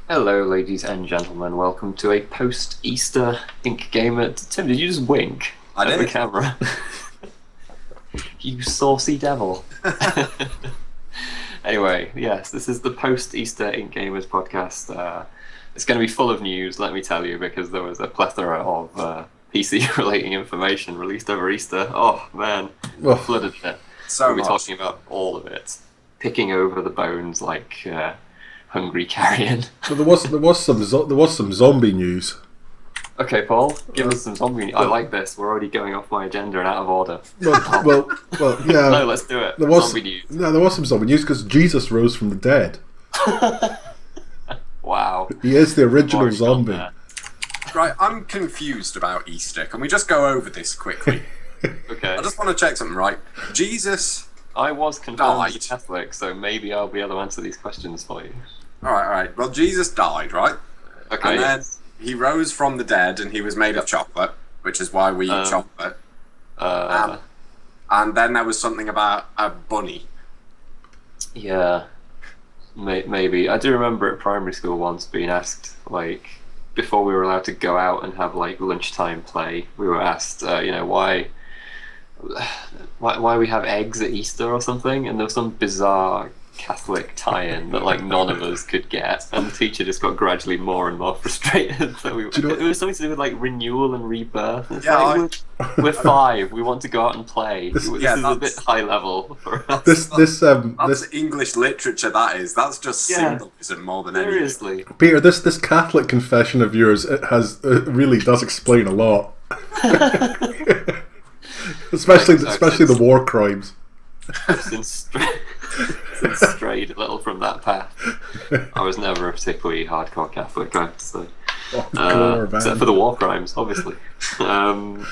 Hello, ladies and gentlemen. Welcome to a post-Easter IncGamers. Tim, did you just wink at the camera? You saucy devil. Anyway, yes, this is the post-Easter IncGamers podcast. It's going to be full of news, let me tell you, because there was a plethora of PC-relating information released over Easter. Oh, man, flooded it. So we'll be talking about all of it. Picking over the bones like... hungry carrion. But there was some zombie news. Okay, Paul, give us some zombie news. I like this. We're already going off my agenda and out of order. Well, yeah. No, let's do it. There was zombie news. No, there was some zombie news because Jesus rose from the dead. Wow. He is the original zombie. Right, I'm confused about Easter. Can we just go over this quickly? Okay. I just want to check something, right? Jesus... I was confirmed died. Catholic, so maybe I'll be able to answer these questions for you. Alright. Well, Jesus died, right? Okay. And then he rose from the dead and he was made of chocolate, which is why we eat chocolate. And then there was something about a bunny. Yeah. Maybe. I do remember at primary school once being asked, like, before we were allowed to go out and have, like, lunchtime play, we were asked, why we have eggs at Easter or something, and there was some bizarre Catholic tie-in that like none of us could get, and the teacher just got gradually more and more frustrated. So it was something to do with like renewal and rebirth. It's we're 5. We want to go out and play. This is a bit high level for us. This English literature. That's just symbolism more than anything. Seriously, Peter, this Catholic confession of yours it really does explain a lot. Especially the war crimes. Since strayed a little from that path. I was never a particularly hardcore Catholic, I have to say. Except for the war crimes, obviously. Now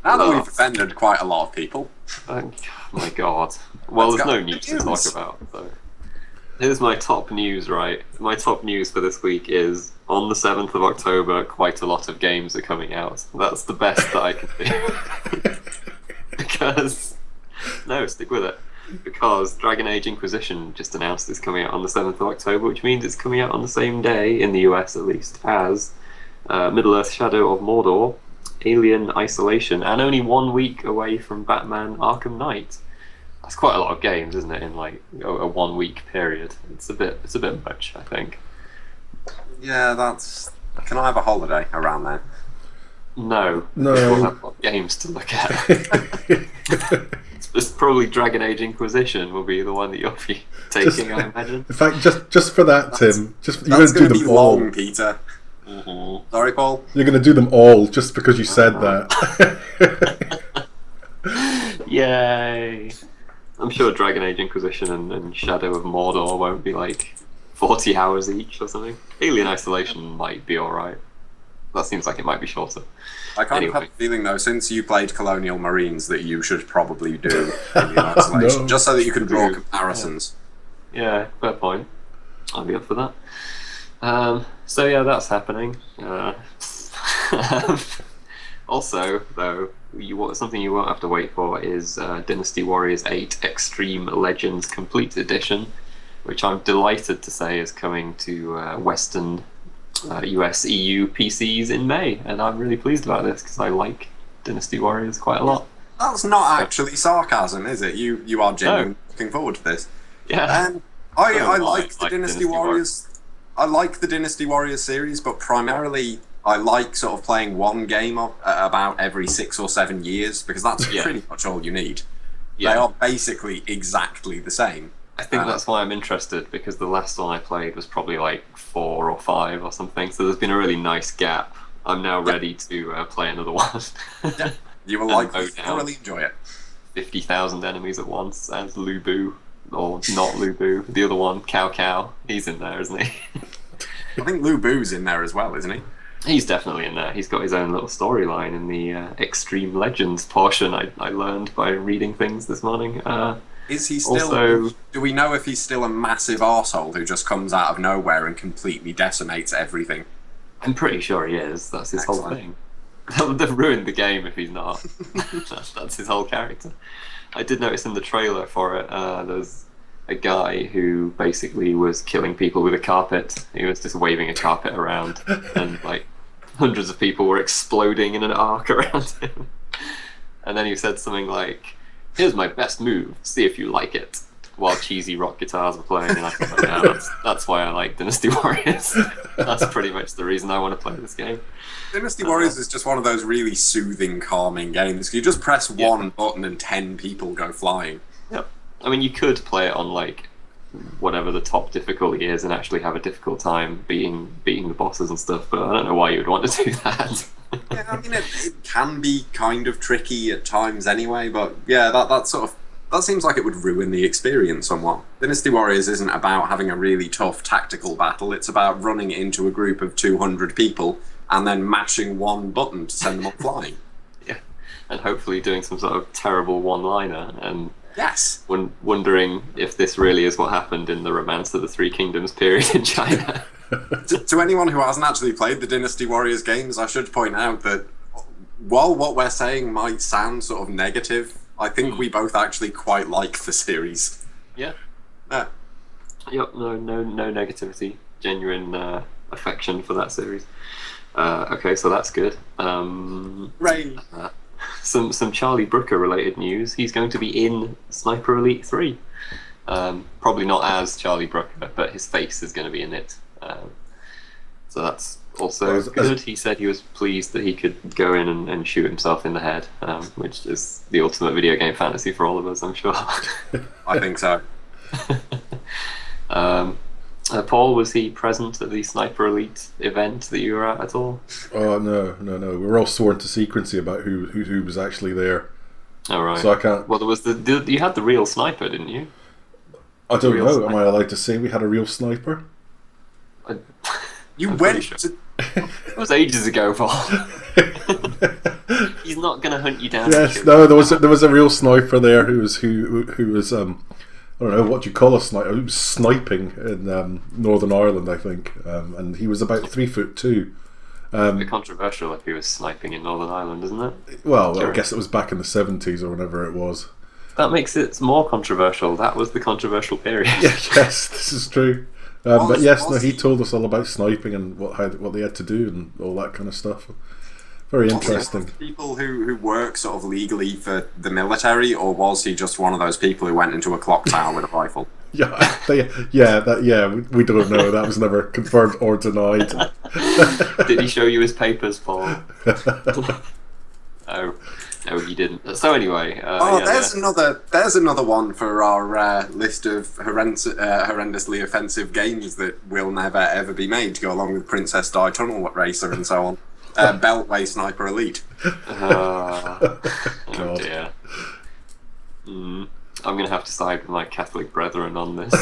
that we've offended quite a lot of people. Oh my god. Well, there's no news to talk about. So. Here's my top news, right? My top news for this week is, on the 7th of October, quite a lot of games are coming out. That's the best that I can do. Because... No, stick with it. Because Dragon Age Inquisition just announced it's coming out on the 7th of October, which means it's coming out on the same day, in the US at least, as Middle-earth Shadow of Mordor, Alien Isolation, and only 1 week away from Batman Arkham Knight. That's quite a lot of games, isn't it, in like a 1 week period? It's a bit much, I think. Yeah, that's... Can I have a holiday around then? No. We'll have a lot of games to look at. It's probably Dragon Age Inquisition will be the one that you'll be taking, I imagine. In fact, just for that, Tim, you're going to do them be all. Long, Peter. Mm-hmm. Sorry, Paul. You're going to do them all just because you said that. Yay! I'm sure Dragon Age Inquisition and Shadow of Mordor won't be like 40 hours each or something. Alien Isolation might be alright. That seems like it might be shorter. I kind of have a feeling, though, since you played Colonial Marines, that you should probably do Alien Isolation, No. just so that you can draw comparisons. Yeah, fair point. I'll be up for that. So yeah, that's happening. Also, though, something you won't have to wait for is Dynasty Warriors 8 Xtreme Legends Complete Edition, which I'm delighted to say is coming to Western US, EU PCs in May, and I'm really pleased about this because I like Dynasty Warriors quite a lot. That's not actually sarcasm, is it? You are genuinely looking forward to this. Yeah. I like the Dynasty Warriors. I like the Dynasty Warriors series, but primarily I like sort of playing one game about every 6 or 7 years, because that's pretty much all you need. Yeah. They are basically exactly the same. I think that's why I'm interested, because the last one I played was probably like 4 or 5 or something, so there's been a really nice gap. I'm now ready to play another one. You will likely thoroughly enjoy it. 50,000 enemies at once as Lubu, or not Lubu, the other one, Cow. He's in there, isn't he? I think Lubu's in there as well, isn't he? He's definitely in there. He's got his own little storyline in the Xtreme Legends portion I learned by reading things this morning. Is he still... Also, do we know if he's still a massive arsehole who just comes out of nowhere and completely decimates everything? I'm pretty sure he is. That's his whole thing. They've ruined the game if he's not. That's his whole character. I did notice in the trailer for it, there's a guy who basically was killing people with a carpet. He was just waving a carpet around, and like hundreds of people were exploding in an arc around him. And then he said something like, "Here's my best move. See if you like it." While cheesy rock guitars were playing, and I thought, yeah, that's why I like Dynasty Warriors. That's pretty much the reason I want to play this game. Dynasty Warriors is just one of those really soothing, calming games. You just press one button and 10 people go flying. Yep. I mean, you could play it on like whatever the top difficulty is and actually have a difficult time beating the bosses and stuff, but I don't know why you would want to do that. Yeah, I mean, it can be kind of tricky at times anyway, but yeah, that seems like it would ruin the experience somewhat. Dynasty Warriors isn't about having a really tough tactical battle, it's about running into a group of 200 people and then mashing one button to send them up flying. Yeah, and hopefully doing some sort of terrible one-liner and yes, wondering if this really is what happened in the Romance of the Three Kingdoms period in China. To anyone who hasn't actually played the Dynasty Warriors games, I should point out that while what we're saying might sound sort of negative, I think we both actually quite like the series. Yeah. Yep. No negativity. Genuine affection for that series. Okay, so that's good. Right. Some Charlie Brooker related news. He's going to be in Sniper Elite 3. Probably not as Charlie Brooker, but his face is going to be in it. So that's also good. He said he was pleased that he could go in and shoot himself in the head, which is the ultimate video game fantasy for all of us, I'm sure. I think so. Paul, was he present at the Sniper Elite event that you were at all? Oh, no. We were all sworn to secrecy about who was actually there. Oh, right. So I can't... Well, there was you had the real sniper, didn't you? I don't know. Sniper. Am I allowed to say we had a real sniper? You went to... It was ages ago, Paul. He's not going to hunt you down. Yes, no, there was a real sniper there who was I don't know what you call a sniper. He was sniping in Northern Ireland, I think, and he was about 3'2". A bit controversial if he was sniping in Northern Ireland, isn't it? Well, I guess it was back in the 70s or whenever it was. That makes it more controversial. That was the controversial period. Yeah, yes, this is true. But yes, no, he told us all about sniping and what they had to do and all that kind of stuff. Very interesting. People who work sort of legally for the military, or was he just one of those people who went into a clock tower with a rifle? We don't know. That was never confirmed or denied. Did he show you his papers, Paul? No, he didn't. So anyway, there's another one for our list of horrendously offensive games that will never ever be made to go along with Princess Di Tunnel Racer and so on. Beltway Sniper Elite. Oh dear. I'm going to have to side with my Catholic brethren on this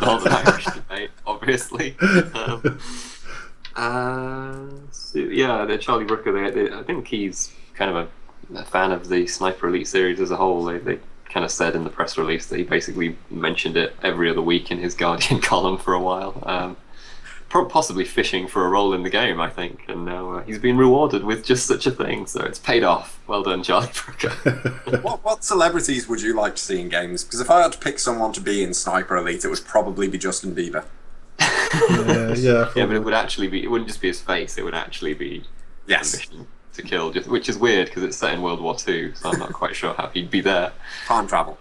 Northern Irish debate, obviously. The Charlie Brooker, I think he's kind of a fan of the Sniper Elite series as a whole. They kind of said in the press release that he basically mentioned it every other week in his Guardian column for a while. Possibly fishing for a role in the game, I think, and now he's been rewarded with just such a thing, so it's paid off. Well done, Charlie Brooker. What celebrities would you like to see in games? Because if I had to pick someone to be in Sniper Elite, it would probably be Justin Bieber. Yeah, but it wouldn't just be his face, it would actually be Ambition to Kill, which is weird because it's set in World War II, so I'm not quite sure how he'd be there. Time travel.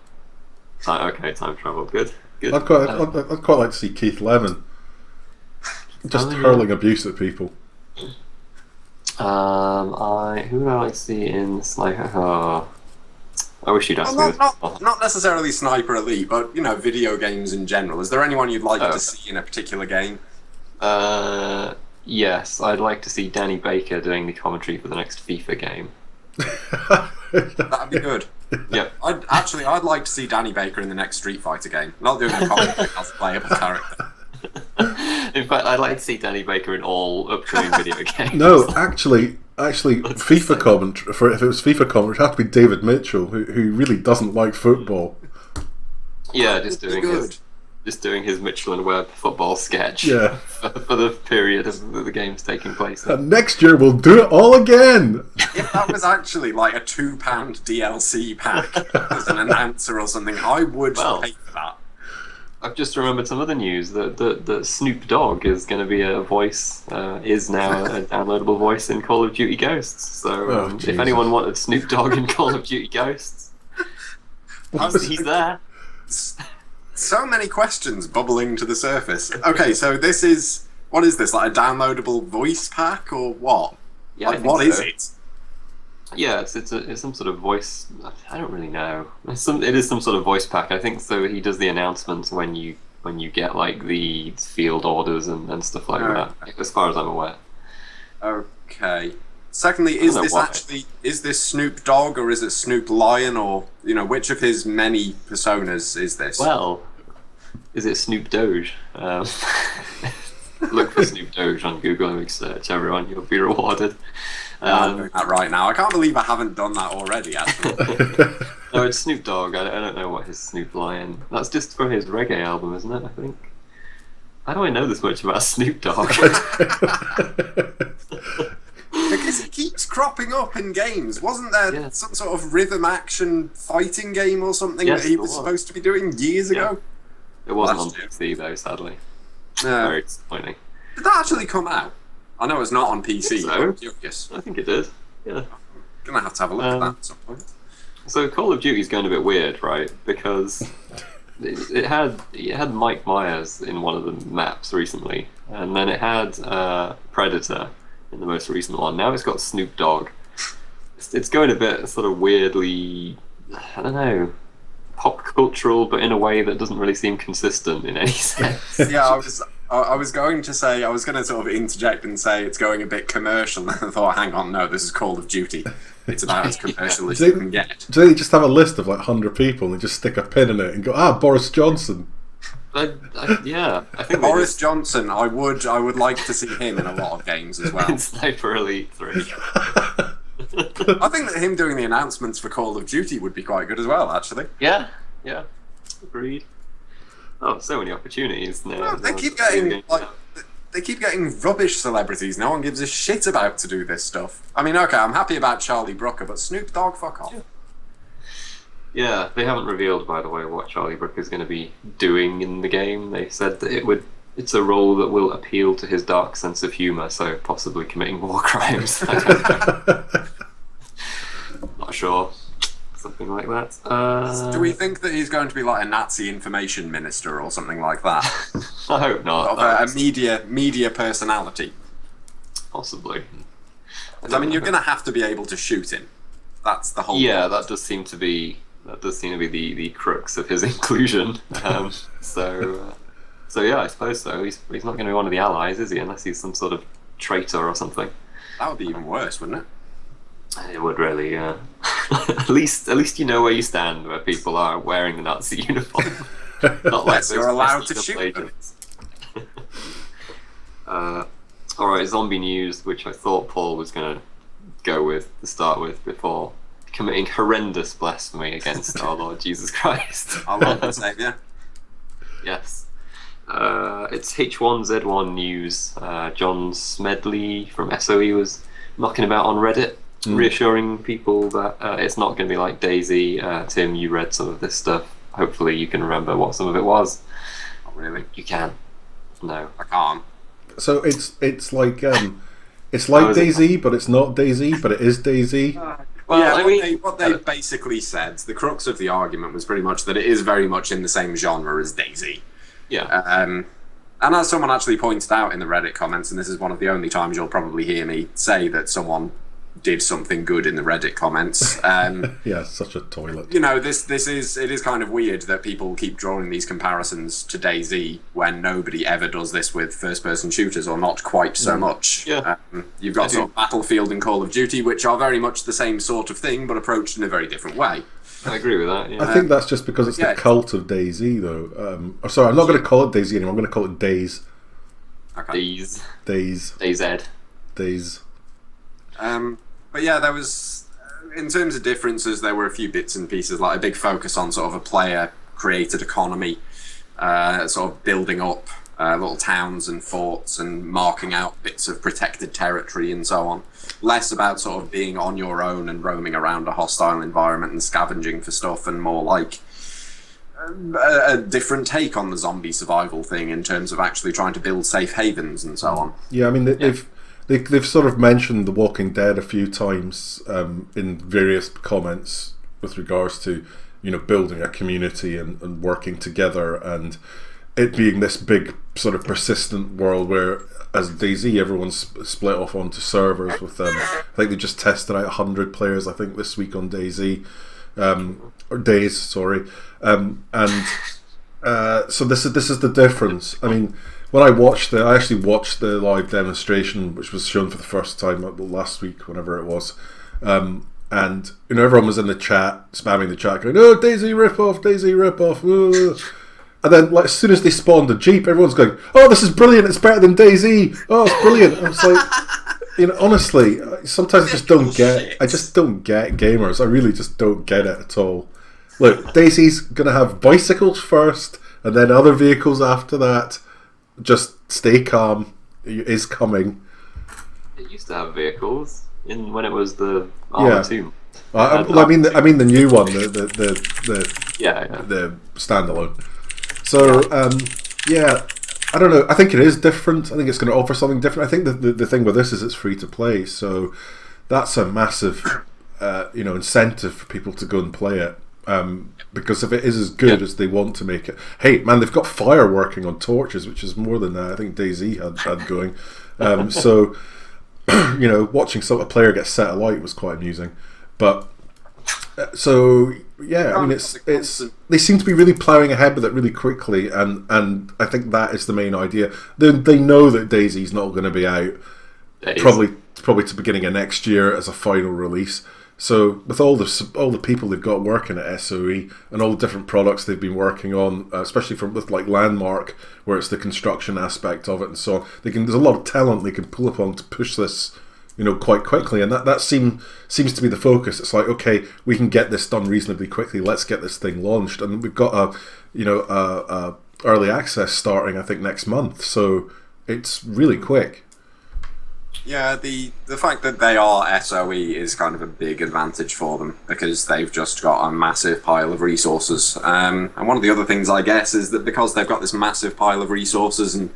Time travel, good. I'd quite like to see Keith Lemon. Just hurling abuse at people. Who would I like to see in Sniper? I wish you'd ask me this. Not necessarily Sniper Elite, but video games in general. Is there anyone you'd like to see in a particular game? Yes, I'd like to see Danny Baker doing the commentary for the next FIFA game. That'd be good. Yep. I'd like to see Danny Baker in the next Street Fighter game. Not doing a commentary as a playable character. In fact, I'd like to see Danny Baker in all upcoming video games. No, actually, FIFA commentary. If it was FIFA commentary, it'd have to be David Mitchell, who really doesn't like football. Yeah, just doing his Mitchell and Webb football sketch. Yeah. for the period of the game's taking place. And next year we'll do it all again. If that was actually like a £2 DLC pack as an announcer or something, I would pay for that. I've just remembered some other news that Snoop Dogg is going to be a voice, is now a downloadable voice in Call of Duty Ghosts. So if anyone wanted Snoop Dogg in Call of Duty Ghosts, he's there. So many questions bubbling to the surface. Okay, so what is this, like a downloadable voice pack or what? Yeah, like, what is it? Yeah, it's some sort of voice. I don't really know. It is some sort of voice pack. I think so. He does the announcements when you get like the field orders and stuff like that. As far as I'm aware. Okay. Secondly, is this Snoop Dogg or is it Snoop Lion, or which of his many personas is this? Well, is it Snoop Doge? Look for Snoop Doge on Google and search, everyone. You'll be rewarded. I'm doing that right now. I can't believe I haven't done that already, actually. No, it's Snoop Dogg. I don't know what his Snoop Lion. That's just for his reggae album, isn't it? I think. How do I know this much about Snoop Dogg? Because he keeps cropping up in games. Wasn't there some sort of rhythm action fighting game or something that he was supposed to be doing years ago? It wasn't on PC though, sadly. Very disappointing. Did that actually come out? I know it's not on PC. So. Curious. I think it did. Yeah. Gonna have to have a look at that at some point. So Call of Duty's going a bit weird, right? Because it had Mike Myers in one of the maps recently, and then it had Predator in the most recent one. Now it's got Snoop Dogg. It's going a bit sort of weirdly, I don't know, pop cultural, but in a way that doesn't really seem consistent in any sense. Yeah, I was going to sort of interject and say it's going a bit commercial, and I thought, hang on, no, this is Call of Duty. It's about as commercial as you can get. Do they just have a list of like 100 people and just stick a pin in it and go, Boris Johnson? I think Boris Johnson. I would like to see him in a lot of games as well. In Sniper Elite 3. I think that him doing the announcements for Call of Duty would be quite good as well, actually. Yeah, agreed. Oh, so many opportunities now. Well, they keep getting rubbish celebrities no one gives a shit about to do this stuff. I mean, okay, I'm happy about Charlie Brooker, but Snoop Dogg, fuck off. Yeah, they haven't revealed, by the way, what Charlie Brooker is going to be doing in the game. They said that it's a role that will appeal to his dark sense of humour, so possibly committing war crimes. I don't know. Not sure. Something like that. Do we think that he's going to be like a Nazi information minister or something like that? I hope not. A media personality. Possibly. I mean, you're going to have to be able to shoot him. That's the whole. Yeah, point. that does seem to be the crux of his inclusion. So yeah, I suppose so. He's not going to be one of the allies, is he? Unless he's some sort of traitor or something. That would be even worse, wouldn't it? It would really, yeah. At least you know where you stand, where people are wearing the Nazi uniform. Not like yes, you're allowed to shoot them. Alright, zombie news, which I thought Paul was going to go with to start with before committing horrendous blasphemy against our Lord Jesus Christ. Our Lord and Saviour. Yes. It's H1Z1 news. John Smedley from SOE was knocking about on Reddit, reassuring people that it's not going to be like DayZ. Tim, you read some of this stuff. Hopefully you can remember what some of it was. Not really. You can. No. I can't. So it's like DayZ, but it's not DayZ, but it is DayZ. Well, yeah, what they basically said, the crux of the argument was pretty much that it is very much in the same genre as DayZ. Yeah. And as someone actually pointed out in the Reddit comments, and this is one of the only times you'll probably hear me say that someone did something good in the Reddit comments. Yeah, such a toilet. You know, it is kind of weird that people keep drawing these comparisons to DayZ when nobody ever does this with first-person shooters, or not quite so much. Yeah. You've got sort of Battlefield and Call of Duty, which are very much the same sort of thing, but approached in a very different way. I agree with that, yeah. I think that's just because it's the cult of DayZ, though. Sorry, I'm not going to call it DayZ anymore. I'm going to call it DayZ. Okay. DayZ. DayZ. But yeah, there was, in terms of differences, there were a few bits and pieces, like a big focus on sort of a player-created economy, sort of building up little towns and forts and marking out bits of protected territory and so on. Less about sort of being on your own and roaming around a hostile environment and scavenging for stuff, and more like a different take on the zombie survival thing in terms of actually trying to build safe havens and so on. Yeah, I mean, they've sort of mentioned The Walking Dead a few times in various comments with regards to, you know, building a community and working together, and it being this big sort of persistent world where, as DayZ, everyone's split off onto servers with them. I think they just tested out 100 players, I think, this week on DayZ. Or DayZ, sorry. So this is the difference. I mean, when I actually watched the live demonstration, which was shown for the first time last week, whenever it was, and you know, everyone was in the chat, spamming the chat, going, "Oh, DayZ ripoff, DayZ ripoff!" And then, like, as soon as they spawned a Jeep, everyone's going, "Oh, this is brilliant! It's better than DayZ! Oh, it's brilliant!" I was like, you know, honestly, sometimes I just don't get gamers. I really just don't get it at all. Look, DayZ's gonna have bicycles first, and then other vehicles after that. Just stay calm. It is coming. It used to have vehicles when it was the Arma 2. I mean the new one, the standalone. So yeah, I don't know. I think it is different. I think it's going to offer something different. I think the thing with this is it's free to play, so that's a massive incentive for people to go and play it. Because if it is as good as they want to make it, hey man, they've got fire working on torches, which is more than I think DayZ had going. So you know, watching a player get set alight was quite amusing. But so yeah, I mean, it's they seem to be really ploughing ahead with it really quickly, and I think that is the main idea. They know that DayZ's not going to be out probably to beginning of next year as a final release. So with all the people they've got working at SOE and all the different products they've been working on, especially with like Landmark, where it's the construction aspect of it and so on, there's a lot of talent they can pull upon to push this, you know, quite quickly, and that seems to be the focus. It's like, okay, we can get this done reasonably quickly. Let's get this thing launched, and we've got a early access starting, I think, next month. So it's really quick. Yeah, the fact that they are SOE is kind of a big advantage for them because they've just got a massive pile of resources. And one of the other things, I guess, is that because they've got this massive pile of resources and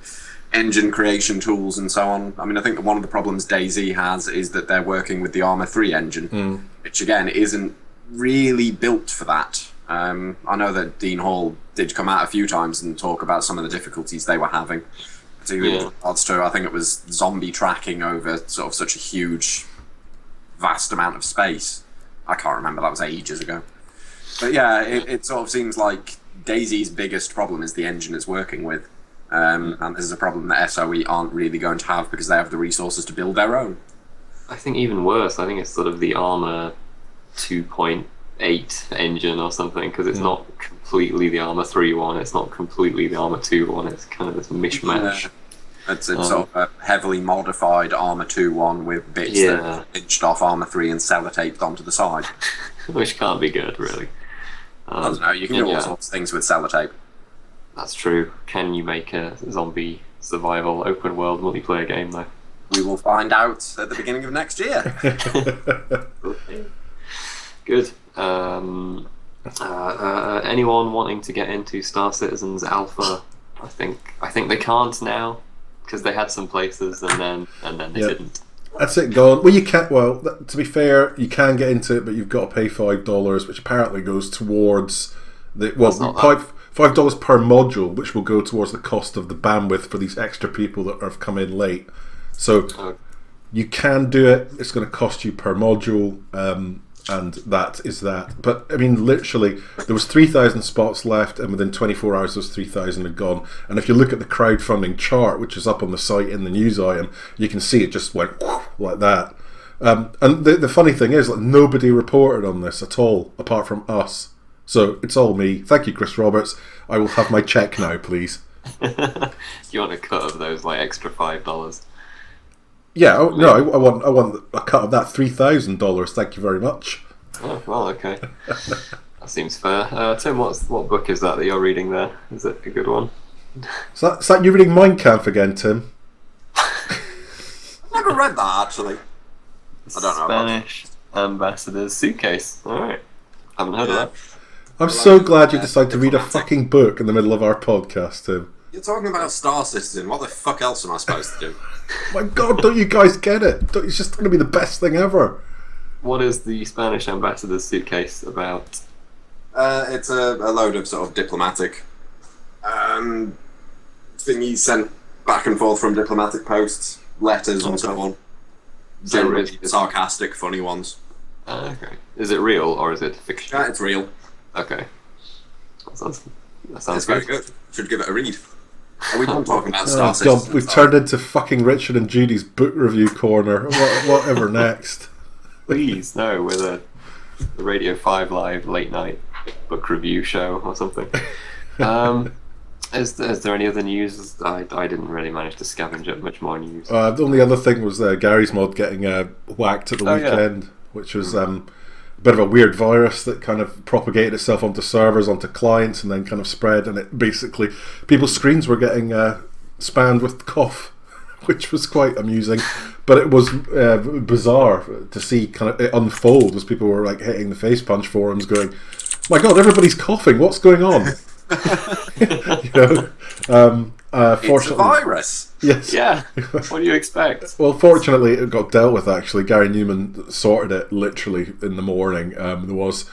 engine creation tools and so on, I mean, I think that one of the problems DayZ has is that they're working with the Arma 3 engine, which again isn't really built for that. I know that Dean Hall did come out a few times and talk about some of the difficulties they were having. Particularly with regards to, I think it was zombie tracking over sort of such a huge, vast amount of space. I can't remember, that was ages ago. But yeah, it sort of seems like DayZ's biggest problem is the engine it's working with. And this is a problem that SOE aren't really going to have because they have the resources to build their own. I think even worse, I think it's sort of the Arma 2.8 engine or something, because it's not completely the Arma 3 one, it's not completely the Arma 2 one, it's kind of this mishmash. It's sort of a heavily modified Arma 2 one with bits that are pinched off Arma 3 and sellotaped onto the side. Which can't be good, really. I don't know, you can do all sorts of things with sellotape. That's true. Can you make a zombie survival open world multiplayer game, though? We will find out at the beginning of next year. Okay. Good. Anyone wanting to get into Star Citizen's Alpha? I think they can't now because they had some places and then they didn't. That's it gone. Well, you can't. Well, to be fair, you can get into it, but you've got to pay $5, which apparently goes towards $5 per module, which will go towards the cost of the bandwidth for these extra people that have come in late. So you can do it. It's going to cost you per module. And that is that. But I mean, literally, there was 3,000 spots left, and within 24 hours, those 3,000 had gone. And if you look at the crowdfunding chart, which is up on the site in the news item, you can see it just went like that. And the funny thing is, like, nobody reported on this at all, apart from us. So it's all me. Thank you, Chris Roberts. I will have my check now, please. You want a cut of those, like, extra $5? Yeah, no, I want a cut of that $3,000. Thank you very much. Oh, well, okay. That seems fair. Tim, what book is that you're reading there? Is it a good one? Is that you reading Mein Kampf again, Tim? I've never read that, actually. I don't know. Spanish Ambassador's Suitcase. Alright. Haven't heard of that. I'm so glad you decided to read a fucking book in the middle of our podcast, Tim. You're talking about Star Citizen. What the fuck else am I supposed to do? My God, don't you guys get it? It's just going to be the best thing ever. What is the Spanish ambassador's suitcase about? It's a load of sort of diplomatic thingies sent back and forth from diplomatic posts, letters and so on. Generally sarcastic, funny ones. Okay. Is it real or is it fiction? Yeah, it's real. Okay. That sounds it's very good. Should give it a read. Are we done talking about Oh, Star Citizen? God, we've turned into fucking Richard and Judy's book review corner. Whatever next. Please, no, we're the Radio 5 Live late night book review show or something. Is there any other news? I didn't really manage to scavenge up much more news. The only other thing was Gary's mod getting whacked at the weekend, which was a bit of a weird virus that kind of propagated itself onto servers, onto clients, and then kind of spread. And it basically, people's screens were getting spammed with cough, which was quite amusing. But it was bizarre to see kind of it unfold as people were like hitting the face punch forums, going, "My God, everybody's coughing! What's going on?" It's a virus. Yes. Yeah. What do you expect? Well, fortunately, it got dealt with. Actually, Gary Newman sorted it literally in the morning. There was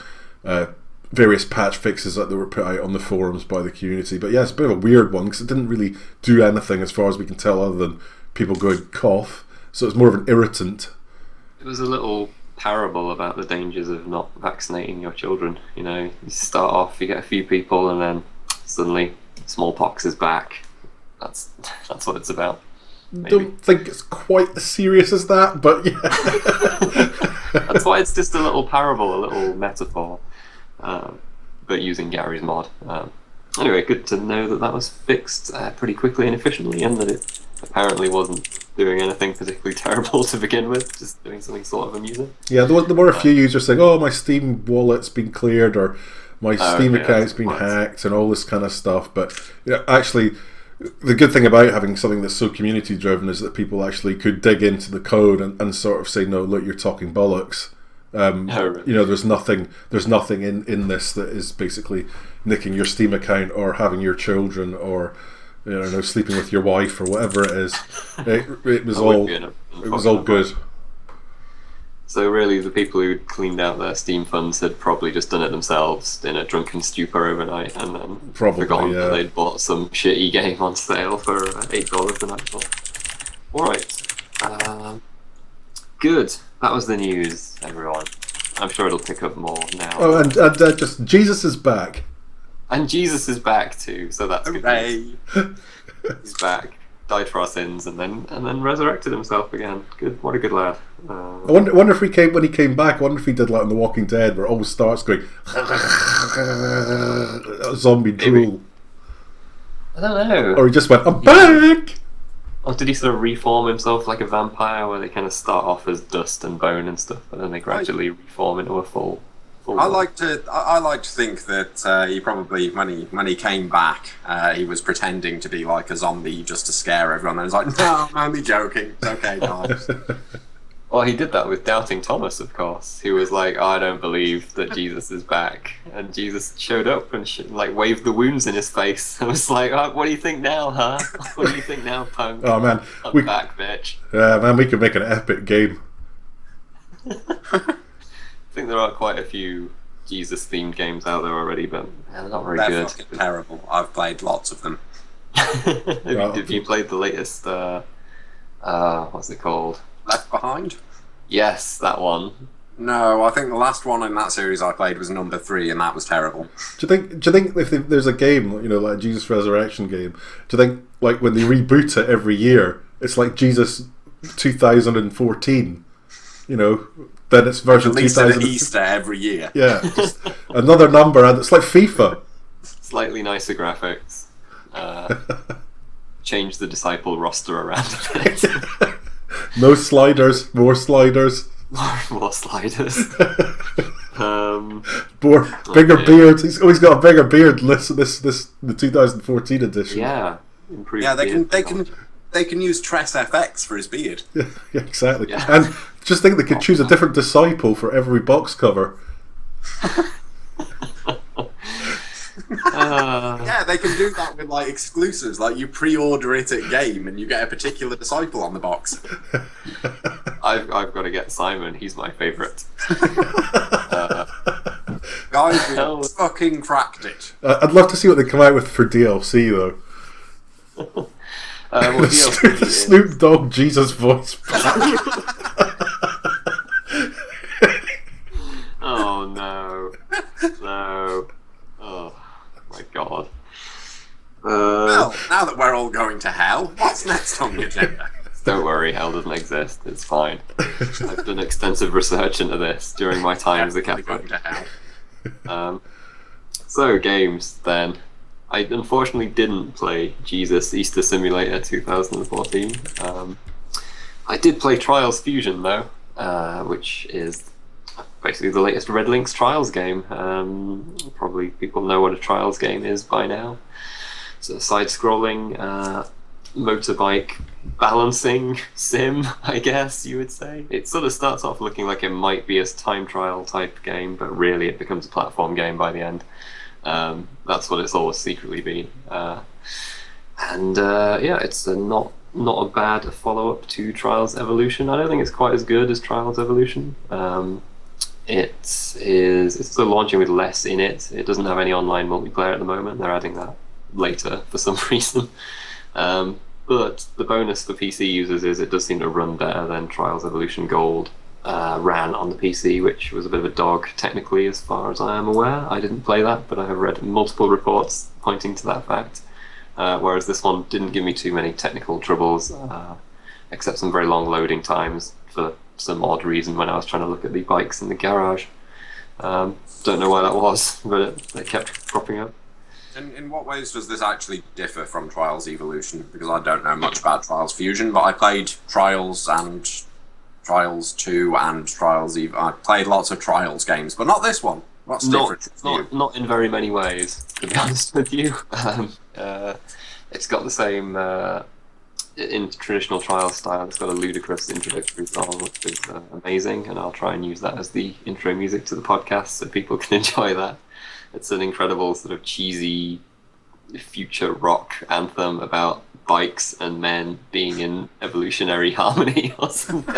various patch fixes that were put out on the forums by the community. But yeah, it's a bit of a weird one because it didn't really do anything as far as we can tell, other than people going cough. So it's more of an irritant. It was a little parable about the dangers of not vaccinating your children. You know, you start off, you get a few people, and then suddenly smallpox is back. That's what it's about. Maybe. Don't think it's quite as serious as that, but yeah. That's why it's just a little parable, a little metaphor, but using Gary's mod. Anyway, good to know that was fixed pretty quickly and efficiently, and that it apparently wasn't doing anything particularly terrible to begin with, just doing something sort of amusing. Yeah, there were a few users saying, "Oh, my Steam wallet's been cleared," or "My Steam account's been hacked," and all this kind of stuff. But actually, the good thing about having something that's so community driven is that people actually could dig into the code and sort of say, "No, look, you're talking bollocks." Really? You know, there's nothing in this that is basically nicking your Steam account or having your children or sleeping with your wife or whatever it is. It was all good. So really, the people who cleaned out their Steam funds had probably just done it themselves in a drunken stupor overnight, and then forgotten that they'd bought some shitty game on sale for $8 the night before. All right, good. That was the news, everyone. I'm sure it'll pick up more now. Oh, and just Jesus is back. And Jesus is back too, so that's good news. He's back, died for our sins, and then resurrected himself again. Good, what a good lad. I wonder if when he came back, I wonder if he did like on The Walking Dead, where it always starts going zombie drool. I don't know. Or he just went, "I'm back." Or did he sort of reform himself like a vampire, where they kind of start off as dust and bone and stuff, but then they gradually reform into a full I like to think that he probably, when he came back, he was pretending to be like a zombie just to scare everyone. And he was like, "No, I'm only joking. It's okay, guys." Well, he did that with Doubting Thomas, of course, who was like, "I don't believe that Jesus is back," and Jesus showed up and waved the wounds in his face. I was like, "Oh, what do you think now, huh? What do you think now, punk? Oh man, I'm back, bitch." Yeah, man, we could make an epic game. I think there are quite a few Jesus-themed games out there already, but they're not very good. They're fucking terrible. I've played lots of them. Have you played the latest, what's it called? Left Behind? Yes, that one. No, I think the last one in that series I played was number 3, and that was terrible. Do you think if there's a game, like a Jesus Resurrection game, do you think like when they reboot it every year, it's like Jesus 2014? Then it's version 2000. Easter every year. Yeah, just another number, and it's like FIFA. Slightly nicer graphics. Change the disciple roster around a bit. No sliders, more sliders. More sliders. Bigger beard. He's always got a bigger beard. Listen, the 2014 edition. Yeah, they can use Tress FX for his beard. Yeah, exactly. Yeah. And just think they could choose a different disciple for every box cover. Yeah, they can do that with like exclusives. Like you pre-order it at Game and you get a particular disciple on the box. I've got to get Simon. He's my favourite. Guys, we fucking cracked it. I'd love to see what they come out with for DLC though. Well, DLC Snoop Dogg Jesus voice. Oh no. No. Oh my god. Well, now that we're all going to hell, what's next on the agenda? Don't worry, hell doesn't exist. It's fine. I've done extensive research into this during my time as a Catholic. Going to hell. So, games then. I unfortunately didn't play Jesus Easter Simulator 2014. I did play Trials Fusion though, which is basically the latest Red Link's Trials game. Probably people know what a Trials game is by now. It's a side-scrolling motorbike balancing sim, I guess you would say. It sort of starts off looking like it might be a time trial type game, but really it becomes a platform game by the end. That's what it's always secretly been. Yeah, it's not a bad follow-up to Trials Evolution. I don't think it's quite as good as Trials Evolution. It's still launching with less in it. It doesn't have any online multiplayer at the moment. They're adding that later for some reason. But the bonus for PC users is it does seem to run better than Trials Evolution Gold ran on the PC, which was a bit of a dog technically as far as I am aware. I didn't play that, but I have read multiple reports pointing to that fact. Whereas this one didn't give me too many technical troubles, except some very long loading times for some odd reason when I was trying to look at the bikes in the garage. Don't know why that was, but it kept cropping up. And in what ways does this actually differ from Trials Evolution? Because I don't know much about Trials Fusion, but I played Trials and Trials 2 and Trials I played lots of Trials games, but not this one. What's different for you? Not in very many ways, to be honest with you. It's got the same in traditional Trials style. It's got a ludicrous introductory song, which is amazing, and I'll try and use that as the intro music to the podcast so people can enjoy that. It's an incredible sort of cheesy future rock anthem about bikes and men being in evolutionary harmony or something.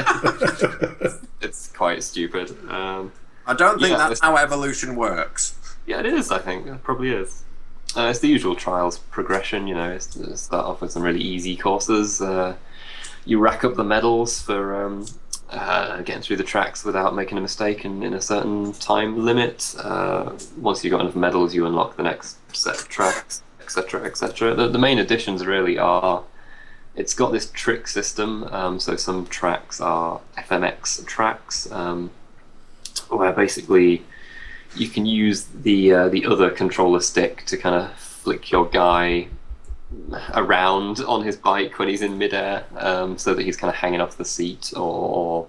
It's quite stupid. I don't think that's how evolution works. Yeah, it is, I think. It probably is. It's the usual Trials progression, you know. It's to start off with some really easy courses. You rack up the medals for getting through the tracks without making a mistake and in a certain time limit. Once you've got enough medals, you unlock the next set of tracks, etc., etc. The main additions really are, it's got this trick system, so some tracks are FMX tracks, where basically you can use the other controller stick to kind of flick your guy around on his bike when he's in midair, so that he's kind of hanging off the seat or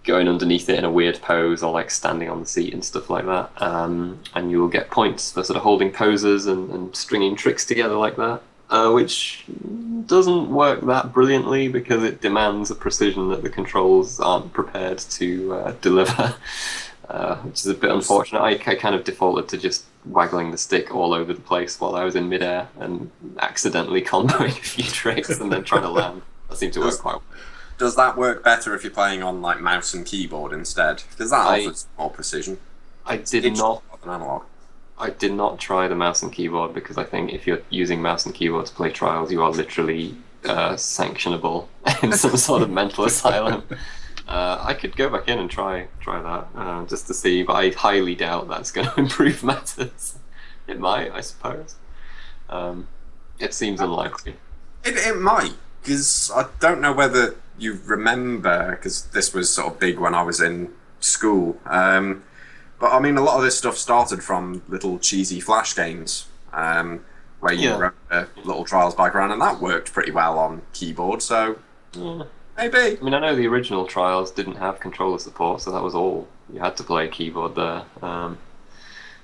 going underneath it in a weird pose, or like standing on the seat and stuff like that. And you will get points for sort of holding poses and stringing tricks together like that, which doesn't work that brilliantly because it demands a precision that the controls aren't prepared to deliver. Which is a bit unfortunate. I kind of defaulted to just waggling the stick all over the place while I was in midair and accidentally comboing a few tricks and then trying to land. That seemed to work quite well. Does that work better if you're playing on like mouse and keyboard instead? Because that offers more precision. I did not try the mouse and keyboard because I think if you're using mouse and keyboard to play Trials, you are literally sanctionable in some sort of mental asylum. I could go back in and try that just to see, but I highly doubt that's going to improve matters. It might, I suppose. It seems unlikely. It might, because I don't know whether you remember, because this was sort of big when I was in school. But I mean, a lot of this stuff started from little cheesy Flash games, where you rode a little Trials bike around, and that worked pretty well on keyboard. So. Yeah. Maybe. I mean, I know the original Trials didn't have controller support, so that was all. You had to play keyboard there. I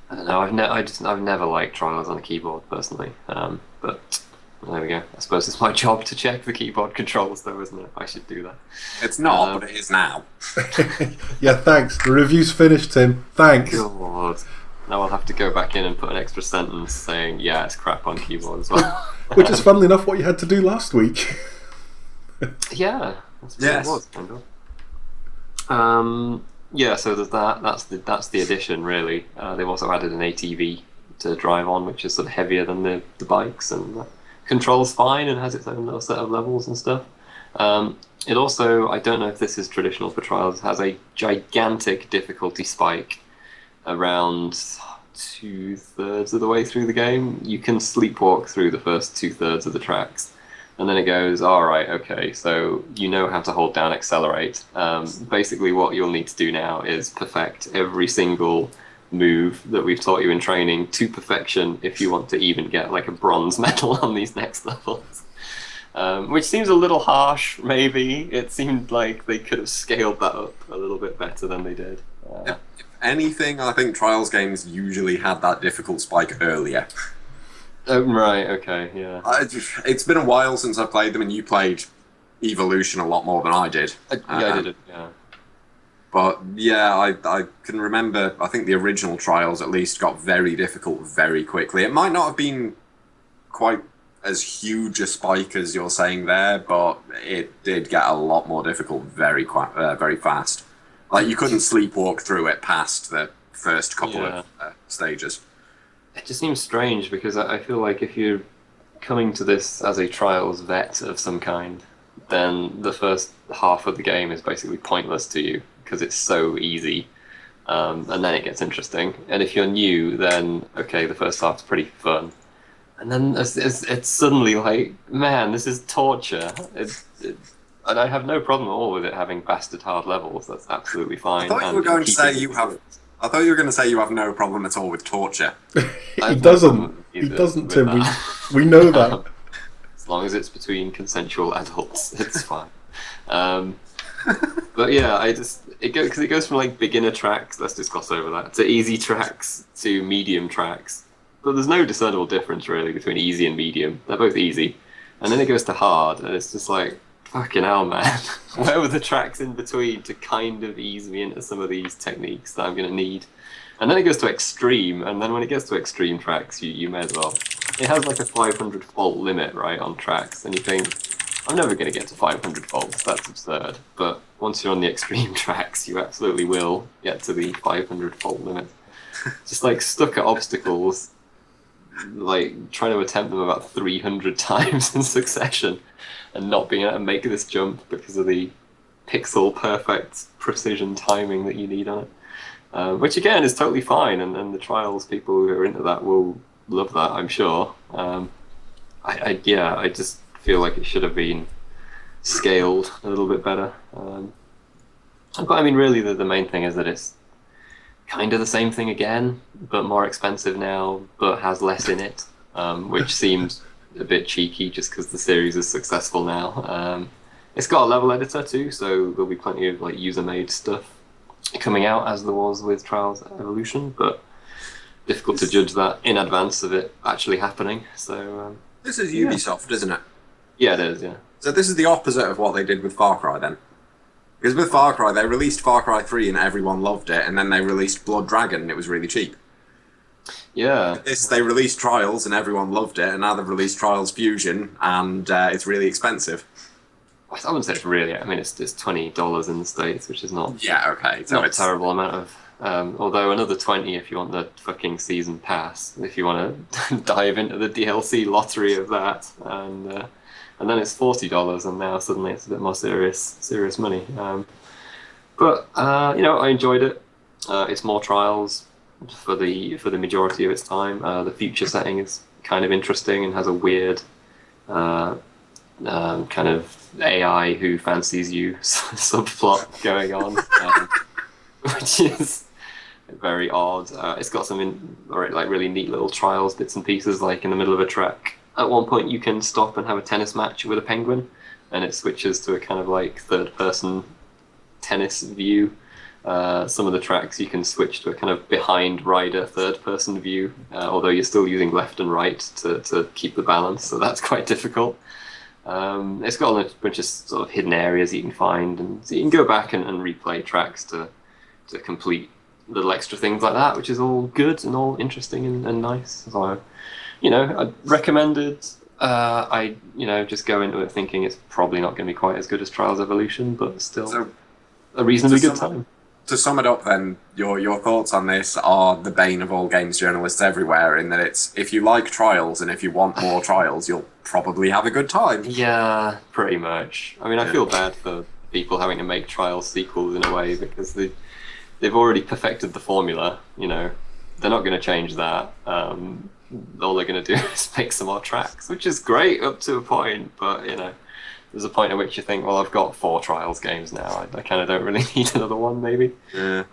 don't know. I've never liked Trials on a keyboard personally. But there we go. I suppose it's my job to check the keyboard controls, though, isn't it? I should do that. It's not, but it is now. Yeah, thanks. The review's finished, Tim. Thanks. God. Now I'll have to go back in and put an extra sentence saying, yeah, it's crap on keyboard as well. Which is, funnily enough, what you had to do last week. Yeah, that's what it was, kind of. Yeah, so there's that. That's the addition, really. They've also added an ATV to drive on, which is sort of heavier than the bikes, and controls fine and has its own little set of levels and stuff. It also, I don't know if this is traditional for Trials, has a gigantic difficulty spike around 2/3 of the way through the game. You can sleepwalk through the first 2/3 of the tracks, and then it goes, alright, okay, so you know how to hold down accelerate. Basically what you'll need to do now is perfect every single move that we've taught you in training to perfection if you want to even get like a bronze medal on these next levels. Which seems a little harsh, maybe. It seemed like they could have scaled that up a little bit better than they did. If anything, I think Trials games usually had that difficult spike earlier. Oh, right, okay, yeah. It's been a while since I played them, and you played Evolution a lot more than I did. I did it, yeah. But yeah, I can remember, I think the original Trials at least got very difficult very quickly. It might not have been quite as huge a spike as you're saying there, but it did get a lot more difficult very fast. Like, you couldn't sleepwalk through it past the first couple of stages. It just seems strange, because I feel like if you're coming to this as a Trials vet of some kind, then the first half of the game is basically pointless to you, because it's so easy, and then it gets interesting. And if you're new, then, okay, the first half's pretty fun. And then it's suddenly like, man, this is torture. And I have no problem at all with it having bastard hard levels. That's absolutely fine. I thought you were going to say you have no problem at all with torture. He doesn't. He doesn't, Tim. We know that. As long as it's between consensual adults, it's fine. But yeah, it goes from like beginner tracks. Let's just gloss over that, to easy tracks to medium tracks. But there's no discernible difference really between easy and medium. They're both easy, and then it goes to hard, and it's just like, fucking hell, man. Where were the tracks in between to kind of ease me into some of these techniques that I'm going to need? And then it goes to extreme, and then when it gets to extreme tracks, you may as well. It has like a 500 fault limit, right, on tracks, and you think, I'm never going to get to 500 faults, that's absurd. But once you're on the extreme tracks, you absolutely will get to the 500 fault limit. Just like stuck at obstacles, like trying to attempt them about 300 times in succession, and not being able to make this jump because of the pixel perfect precision timing that you need on it. Which again is totally fine, and the Trials people who are into that will love that, I'm sure. I just feel like it should have been scaled a little bit better. But I mean, really, the main thing is that it's kind of the same thing again, but more expensive now, but has less in it, which seems a bit cheeky just because the series is successful now. It's got a level editor too, so there'll be plenty of like user-made stuff coming out, as there was with Trials Evolution, but difficult to judge that in advance of it actually happening. So this is Ubisoft, isn't it? Yeah, it is, yeah. So this is the opposite of what they did with Far Cry then. Because with Far Cry, they released Far Cry 3 and everyone loved it, and then they released Blood Dragon and it was really cheap. Yeah. They released Trials and everyone loved it, and now they've released Trials Fusion and it's really expensive. I wouldn't say it's really, I mean, it's $20 in the States, which is not, okay. So not a terrible amount of, although another 20 if you want the fucking season pass, if you want to dive into the DLC lottery of that, and then it's $40, and now suddenly it's a bit more serious money. But I enjoyed it. It's more Trials for the majority of its time. The future setting is kind of interesting and has a weird kind of AI who fancies you subplot going on, which is very odd. It's got some really neat little Trials bits and pieces, like in the middle of a track. At one point you can stop and have a tennis match with a penguin, and it switches to a kind of like third-person tennis view. Some of the tracks you can switch to a kind of behind rider third-person view, although you're still using left and right to keep the balance, so that's quite difficult. It's got a bunch of sort of hidden areas you can find, and so you can go back and replay tracks to complete little extra things like that, which is all good and all interesting and nice. So, I recommend it. I just go into it thinking it's probably not going to be quite as good as Trials Evolution, but still a reasonably good time. To sum it up, then, your thoughts on this are the bane of all games journalists everywhere, in that it's, if you like Trials and if you want more Trials, you'll probably have a good time. Yeah, pretty much. I mean, I feel bad for people having to make Trials sequels in a way, because they've already perfected the formula. They're not going to change that. All they're going to do is make some more tracks, which is great up to a point, but there's a point at which you think, well, I've got 4 Trials games now. I kind of don't really need another one, maybe. Yeah.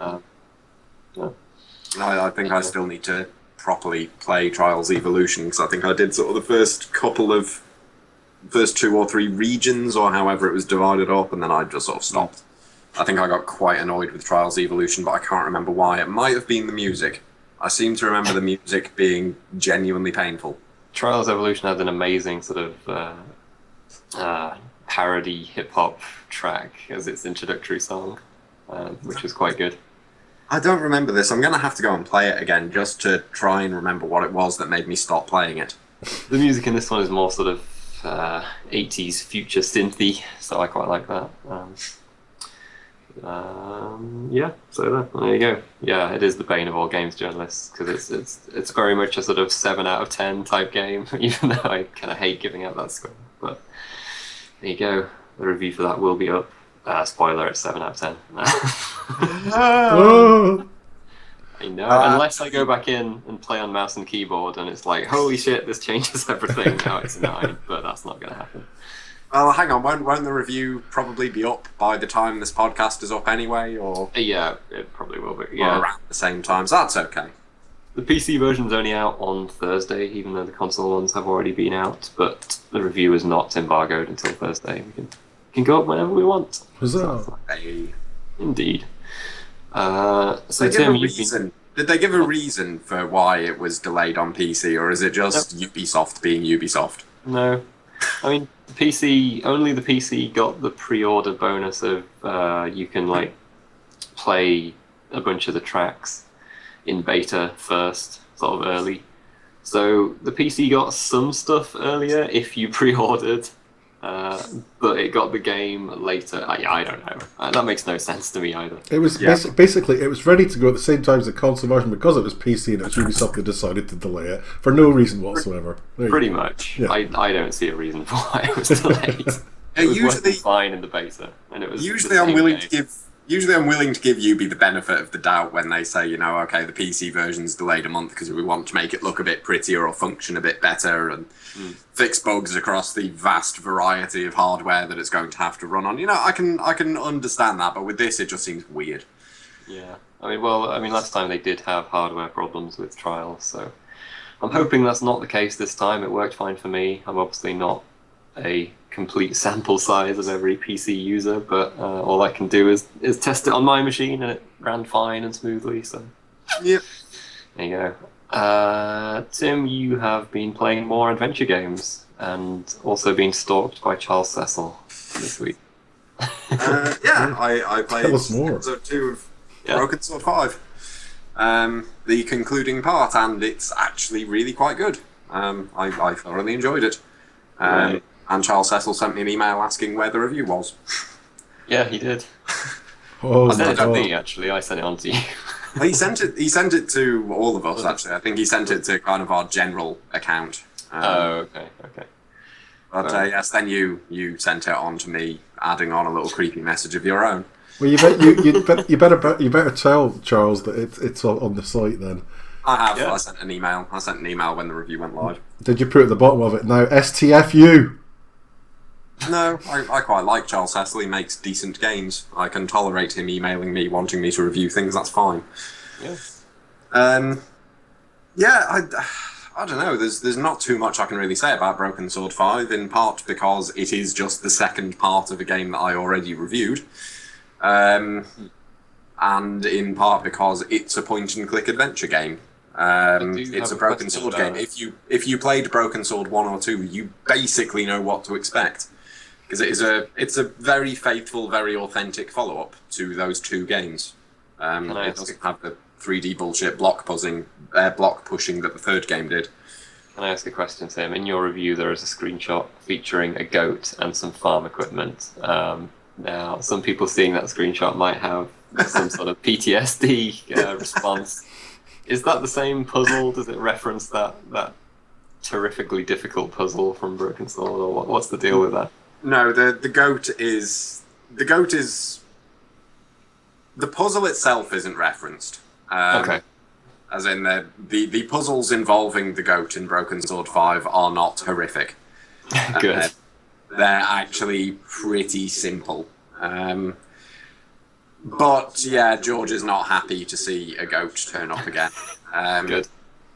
I think I still need to properly play Trials Evolution, because I think I did sort of the first 2 or 3 regions, or however it was divided up, and then I just sort of stopped. I think I got quite annoyed with Trials Evolution, but I can't remember why. It might have been the music. I seem to remember the music being genuinely painful. Trials Evolution had an amazing sort of parody hip-hop track as its introductory song, which was quite good. I don't remember this. I'm going to have to go and play it again just to try and remember what it was that made me stop playing it. The music in this one is more sort of 80s future synthy, so I quite like that. So there you go. Yeah, it is the bane of all games journalists, because it's very much a sort of 7 out of 10 type game, even though I kind of hate giving out that score. But there you go. The review for that will be up. Spoiler, it's 7 out of 10. I know, unless I go back in and play on mouse and keyboard and it's like, holy shit, this changes everything, now it's a 9, but that's not going to happen. Well, hang on, won't the review probably be up by the time this podcast is up anyway, or...? Yeah, it probably will be, yeah. Or around the same time, so that's okay. The PC version's only out on Thursday, even though the console ones have already been out, but the review is not embargoed until Thursday. We can go up whenever we want. Huzzah. Indeed. Did they give a reason for why it was delayed on PC, or is it just Ubisoft being Ubisoft? No. I mean, only the PC got the pre-order bonus of you can play a bunch of the tracks in beta first, sort of early. So the PC got some stuff earlier if you pre-ordered, but it got the game later. I don't know. That makes no sense to me either. It was basically it was ready to go at the same time as the console version, because it was PC and it was Ubisoft that decided to delay it for no reason whatsoever. Pretty much. Yeah. I don't see a reason for why it was delayed. It was usually fine in the beta, and it was. Usually, I'm willing to give Ubi the benefit of the doubt when they say, okay, the PC version's delayed a month because we want to make it look a bit prettier or function a bit better and fix bugs across the vast variety of hardware that it's going to have to run on. I can understand that, but with this, it just seems weird. Yeah, I mean, last time they did have hardware problems with Trials, so I'm hoping that's not the case this time. It worked fine for me. I'm obviously not a complete sample size of every PC user, but all I can do is test it on my machine, and it ran fine and smoothly. So, yep. There you go. Tim, you have been playing more adventure games and also been stalked by Charles Cecil this week. I played episode 2 of Broken Sword 5, the concluding part, and it's actually really quite good. I thoroughly enjoyed it. Right. And Charles Cecil sent me an email asking where the review was. Yeah, he did. Oh, I sent it to me, actually. I sent it on to you. He sent it to all of us, actually. I think he sent it to kind of our general account. Okay. But yes, then you sent it on to me, adding on a little creepy message of your own. Well, you better tell Charles that it's on the site then. I have. Yeah. I sent an email when the review went live. Did you put at the bottom of it now STFU? No, I quite like Charles Cecil. He makes decent games. I can tolerate him emailing me, wanting me to review things. That's fine. Yeah. I don't know. There's not too much I can really say about Broken Sword 5, in part because it is just the second part of a game that I already reviewed, and in part because it's a point-and-click adventure game. It's a Broken Sword game. If you played Broken Sword 1 or 2, you basically know what to expect, because it's a very faithful, very authentic follow-up to those 2 games. It doesn't have the 3D bullshit block pushing that the third game did. Can I ask a question, Tim? In your review, there is a screenshot featuring a goat and some farm equipment. Now, some people seeing that screenshot might have some sort of PTSD response. Is that the same puzzle? Does it reference that terrifically difficult puzzle from Broken Sword, or what's the deal with that? No, the goat is the puzzle itself isn't referenced. Okay. As in the puzzles involving the goat in Broken Sword 5 are not horrific. Good. They're actually pretty simple. But yeah, George is not happy to see a goat turn up again. Good.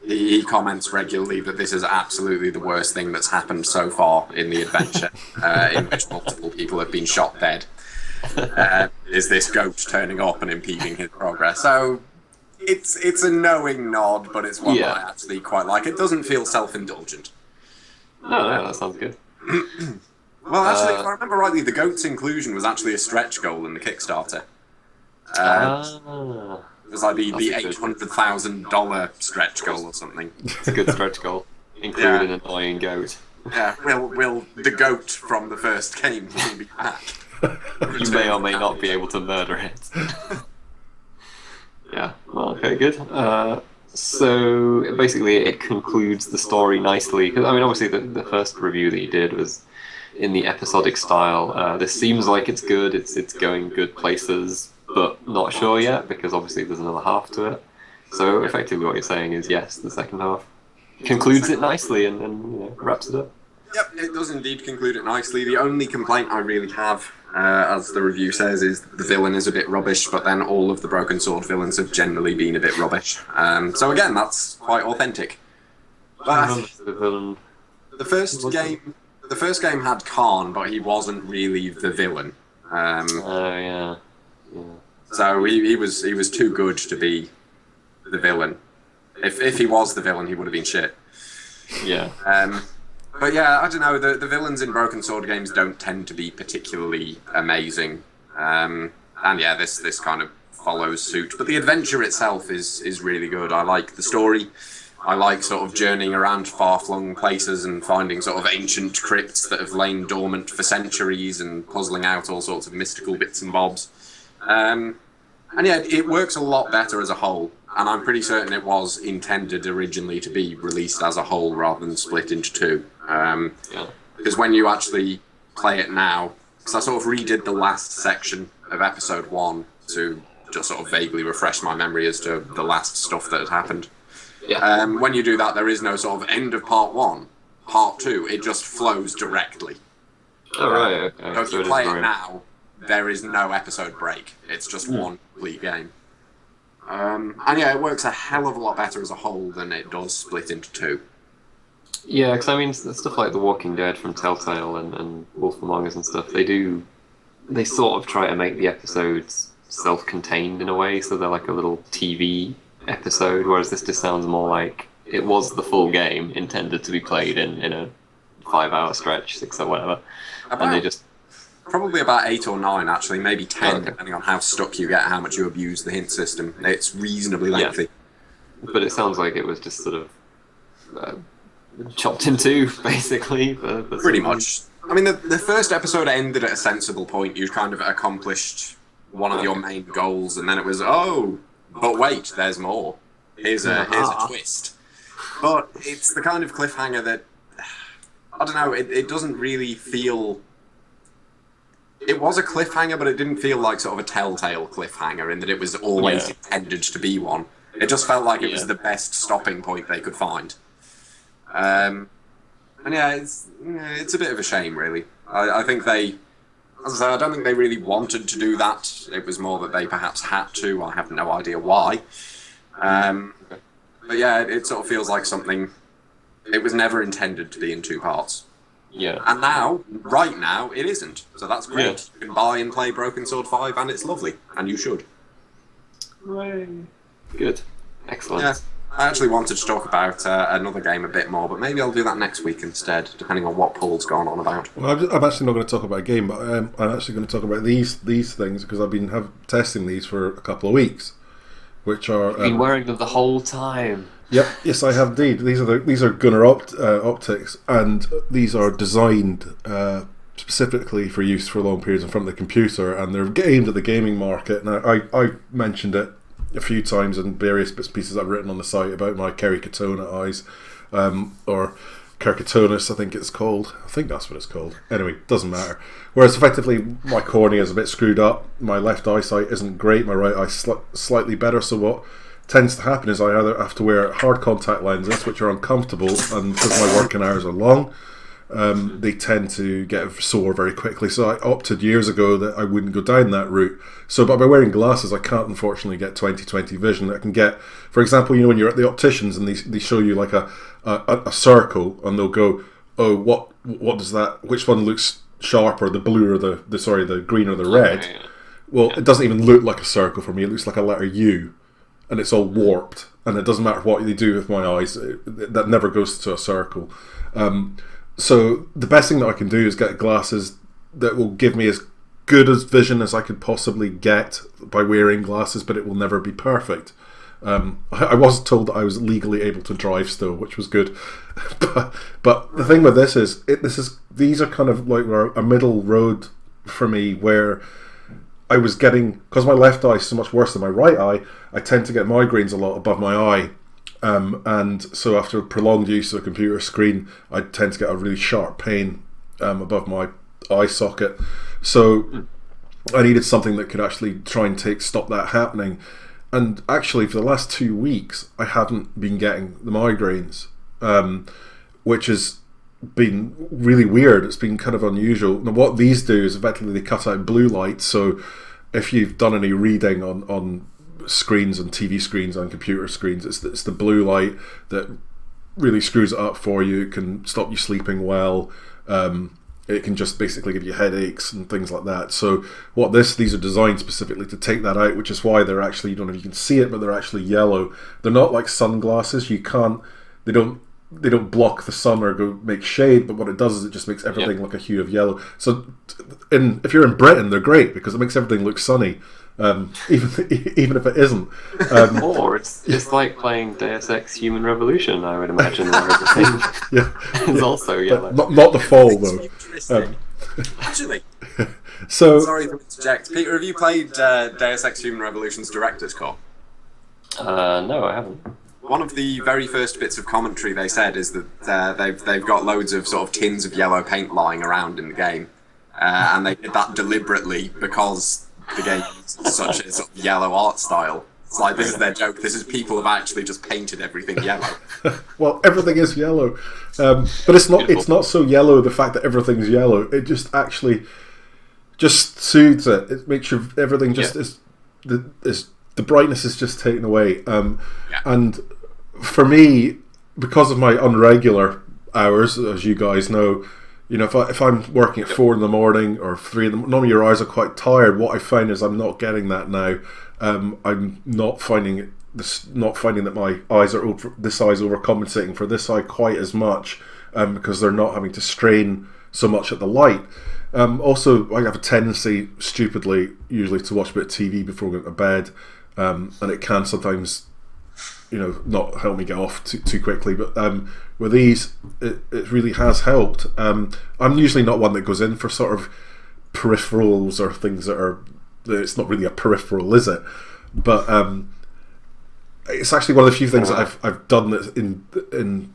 He comments regularly that this is absolutely the worst thing that's happened so far in the adventure, in which multiple people have been shot dead. Is this goat turning up and impeding his progress? So it's a knowing nod, but it's one that I actually quite like. It doesn't feel self-indulgent. No, that sounds good. Well, actually, if I remember rightly, the goat's inclusion was actually a stretch goal in the Kickstarter. It was like the $800,000 stretch goal or something. It's a good stretch goal, including an annoying goat. Yeah, will the goat from the first game will be back? You may or may not be able to murder it. Yeah, well, okay, good. So basically, it concludes the story nicely. Because I mean, obviously, the first review that you did was in the episodic style. This seems like it's good. It's going good places, but not sure yet because obviously there's another half to it. So effectively, what you're saying is yes, the second half concludes it nicely and wraps it up. Yep, it does indeed conclude it nicely. The only complaint I really have, as the review says, is the villain is a bit rubbish, but then all of the Broken Sword villains have generally been a bit rubbish. So again, that's quite authentic. But the first game had Khan, but he wasn't really the villain. Yeah. So he was too good to be the villain. If he was the villain, he would have been shit. Yeah. But yeah, I don't know. The villains in Broken Sword games don't tend to be particularly amazing. And yeah, this kind of follows suit. But the adventure itself is really good. I like the story. I like sort of journeying around far-flung places and finding sort of ancient crypts that have lain dormant for centuries and puzzling out all sorts of mystical bits and bobs. And yeah, it works a lot better as a whole. And I'm pretty certain it was intended originally to be released as a whole rather than split into two. Because when you actually play it now, because I sort of redid the last section of episode 1 to just sort of vaguely refresh my memory as to the last stuff that had happened. Yeah. When you do that, there is no sort of end of part 1, part 2. It just flows directly. Oh, right, okay. So if you play it now, there is no episode break. It's just one complete game. And yeah, it works a hell of a lot better as a whole than it does split into two. Yeah, because I mean, stuff like The Walking Dead from Telltale and Wolf Among Us and stuff, they sort of try to make the episodes self-contained in a way, so they're like a little TV episode, whereas this just sounds more like it was the full game intended to be played in a 5-hour stretch, 6 or whatever. And they just... Probably about 8 or 9, actually, maybe 10, depending on how stuck you get, how much you abuse the hint system. It's reasonably lengthy. Yeah. But it sounds like it was just sort of chopped in two, basically. Pretty much. I mean, the first episode ended at a sensible point. You kind of accomplished one of your main goals, and then it was, oh, but wait, there's more. Here's a twist. But it's the kind of cliffhanger that, I don't know, it doesn't really feel... It was a cliffhanger, but it didn't feel like sort of a telltale cliffhanger in that it was always intended to be one. It just felt like it was the best stopping point they could find. And yeah, it's a bit of a shame, really. I think they... As I say, I don't think they really wanted to do that. It was more that they perhaps had to. I have no idea why. But yeah, it sort of feels like something... It was never intended to be in 2 parts. Yeah. And now, right now, it isn't. So that's great. Yeah. You can buy and play Broken Sword 5, and it's lovely. And you should. Right. Good. Excellent. Yeah. I actually wanted to talk about another game a bit more, but maybe I'll do that next week instead, depending on what Paul's gone on about. Well, I'm actually not going to talk about a game, but I'm actually going to talk about these things, because I've been testing these for a couple of weeks. which are... You've been wearing them the whole time. Yep, yes, I have indeed. These are Gunnar optics, and these are designed specifically for use for long periods in front of the computer, and they're aimed at the gaming market. Now, I've mentioned it a few times in various bits and pieces I've written on the site about my keratoconus eyes, or keratoconus, I think it's called. I think that's what it's called. Anyway, doesn't matter. Whereas effectively my cornea is a bit screwed up, my left eyesight isn't great, my right eye slightly better, so what tends to happen is I either have to wear hard contact lenses, which are uncomfortable, and because my working hours are long, they tend to get sore very quickly. So I opted years ago that I wouldn't go down that route. So, but by wearing glasses, I can't unfortunately get 20/20 vision. I can get, for example, you know, when you're at the opticians and they show you like a circle, and they'll go, oh, what does that? Which one looks sharper, the blue or the green or the red? Well, it doesn't even look like a circle for me. It looks like a letter U, and it's all warped. And it doesn't matter what they do with my eyes; that never goes to a circle. So the best thing that I can do is get glasses that will give me as good as vision as I could possibly get by wearing glasses, but it will never be perfect. I was told that I was legally able to drive still, which was good. but the thing with this is, these are kind of like a middle road for me, where I was getting, because my left eye is so much worse than my right eye, I tend to get migraines a lot above my eye. And so after prolonged use of a computer screen, I tend to get a really sharp pain above my eye socket. So I needed something that could actually try and stop that happening. And actually, for the last 2 weeks, I haven't been getting the migraines, which has been really weird. It's been kind of unusual. Now, what these do is effectively they cut out blue light. So if you've done any reading on screens and TV screens and computer screens, it's the blue light that really screws it up for you. It can stop you sleeping well. It can just basically give you headaches and things like that. So these are designed specifically to take that out, which is why they're actually, I don't know if you can see it, but they're actually yellow. They're not like sunglasses. They don't block the sun or go make shade, but what it does is it just makes everything like a hue of yellow. So if you're in Britain, they're great because it makes everything look sunny. Even if it isn't. Or it's like playing Deus Ex Human Revolution, I would imagine, where everything is also yellow. Not the fall, though. Actually, so sorry to interject. Peter, have you played Deus Ex Human Revolution's Director's Cut? No, I haven't. One of the very first bits of commentary they said is that they've got loads of sort of tins of yellow paint lying around in the game, and they did that deliberately because the game uses such a sort of yellow art style. It's like, this is their joke. This is people have actually just painted everything yellow. Well, everything is yellow, but it's not. It's not so yellow. The fact that everything's yellow, it just actually just soothes it. It makes sure everything just is the brightness is just taken away. And for me, because of my unregular hours, as you guys know, you know, if I'm working at 4 in the morning or 3 in the morning, normally your eyes are quite tired. What I find is I'm not getting that now. I'm not finding that my eyes are this eye's overcompensating for this eye quite as much, because they're not having to strain so much at the light. Also, I have a tendency, stupidly, usually to watch a bit of TV before going to bed, and it can sometimes, you know, not help me get off too quickly. But with these, it really has helped. I'm usually not one that goes in for sort of peripherals or things that are. It's not really a peripheral, is it? But it's actually one of the few things that I've done that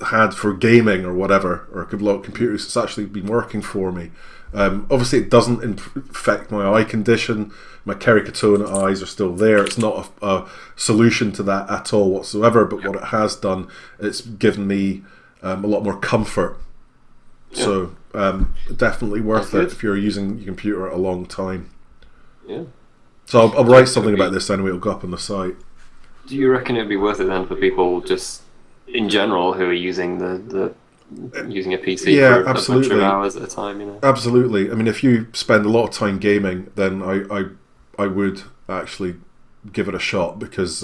had for gaming or whatever, or a lot of computers. It's actually been working for me. Obviously, it doesn't affect my eye condition. My keratoconus eyes are still there. It's not a solution to that at all whatsoever. But what it has done, it's given me a lot more comfort. Yeah. So definitely worth it if you're using your computer a long time. Yeah. So I'll write something about this anyway. It'll go up on the site. Do you reckon it'd be worth it then for people just in general who are using using a PC for a bunch of hours at a time? You know. Absolutely. I mean, if you spend a lot of time gaming, then I would actually give it a shot, because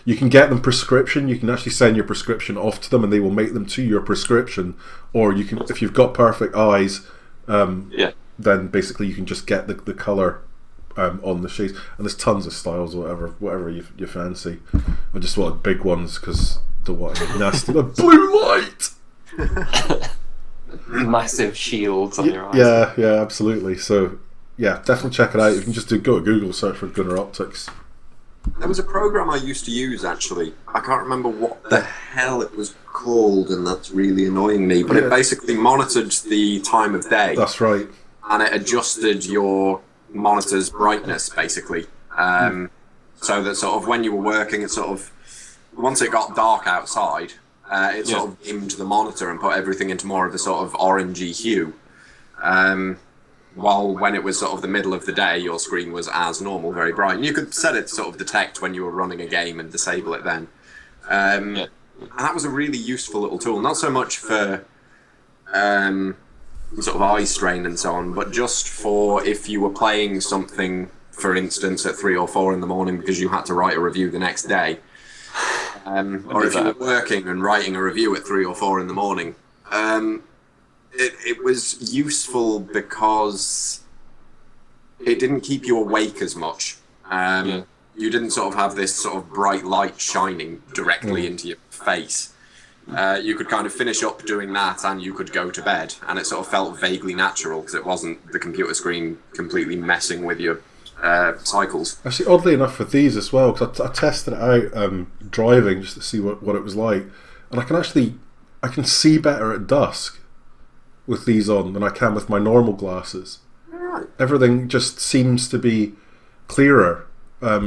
you can get them prescription. You can actually send your prescription off to them, and they will make them to your prescription. Or you can, if you've got perfect eyes, then basically you can just get the color on the shades, and there's tons of styles, whatever you fancy. I just wanted big ones because don't want any nasty blue light. Massive shields on your eyes. Yeah, absolutely. So yeah, definitely check it out. You can just go to Google, search for Gunnar Optics. There was a program I used to use, actually. I can't remember what the hell it was called, and that's really annoying me. But it basically monitored the time of day. That's right. And it adjusted your monitor's brightness, basically. So that sort of when you were working, it sort of, once it got dark outside, it sort of dimmed the monitor and put everything into more of a sort of orangey hue. While when it was sort of the middle of the day, your screen was as normal, very bright. And you could set it to sort of detect when you were running a game and disable it then. And that was a really useful little tool. Not so much for sort of eye strain and so on, but just for if you were playing something, for instance, at 3 or 4 in the morning because you had to write a review the next day. Or if you were working and writing a review at 3 or 4 in the morning. It was useful because it didn't keep you awake as much. You didn't sort of have this sort of bright light shining directly into your face. You could kind of finish up doing that and you could go to bed, and it sort of felt vaguely natural because it wasn't the computer screen completely messing with your cycles. Actually, oddly enough, for these as well, because I tested it out driving just to see what it was like, and I can see better at dusk with these on than I can with my normal glasses. Right. Everything just seems to be clearer.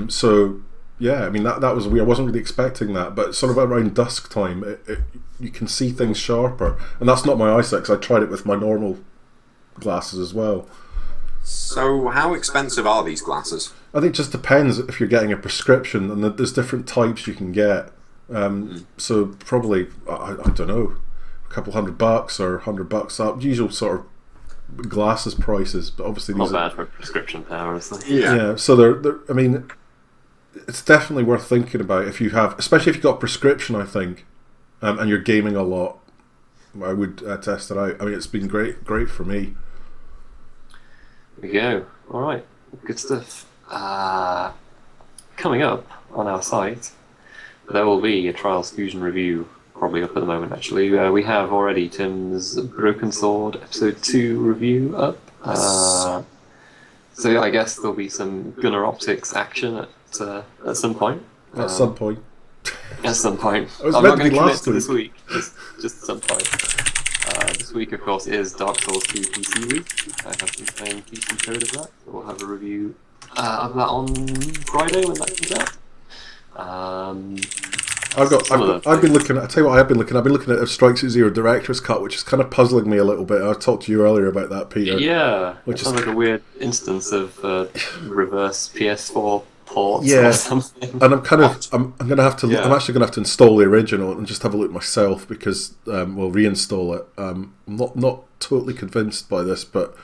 So yeah, I mean that was weird. I wasn't really expecting that, but sort of around dusk time, you can see things sharper, and that's not my eyesight because I tried it with my normal glasses as well. So how expensive are these glasses? I think it just depends if you're getting a prescription, and there's different types you can get. So probably I don't know, a couple $100 or $100 up, usual sort of glasses prices. But obviously these not bad for a prescription pair, honestly. Yeah. So they're I mean, it's definitely worth thinking about if you have, especially if you've got a prescription. I think, and you're gaming a lot. I would test it out. I mean, it's been great for me. There we go. All right, good stuff. Coming up on our site, there will be a Trials Fusion review, probably up at the moment actually. We have already Tim's Broken Sword Episode 2 review up. So I guess there'll be some Gunnar Optics action at some point. At some point. At some point. I'm not going to commit last to this week, just at some point. This week, of course, is Dark Souls 2 PC week. I have been playing PC code of that, so we'll have a review of that on Friday when that comes out. I've been looking at. I tell you what, I've been looking at a Strike Suit Zero Director's Cut, which is kind of puzzling me a little bit. I talked to you earlier about that, Peter. Yeah, which sounds like a weird instance of reverse PS4 ports or something. And I'm gonna have to. Yeah. I'm actually gonna have to install the original and just have a look myself because we'll reinstall it. I'm not totally convinced by this, but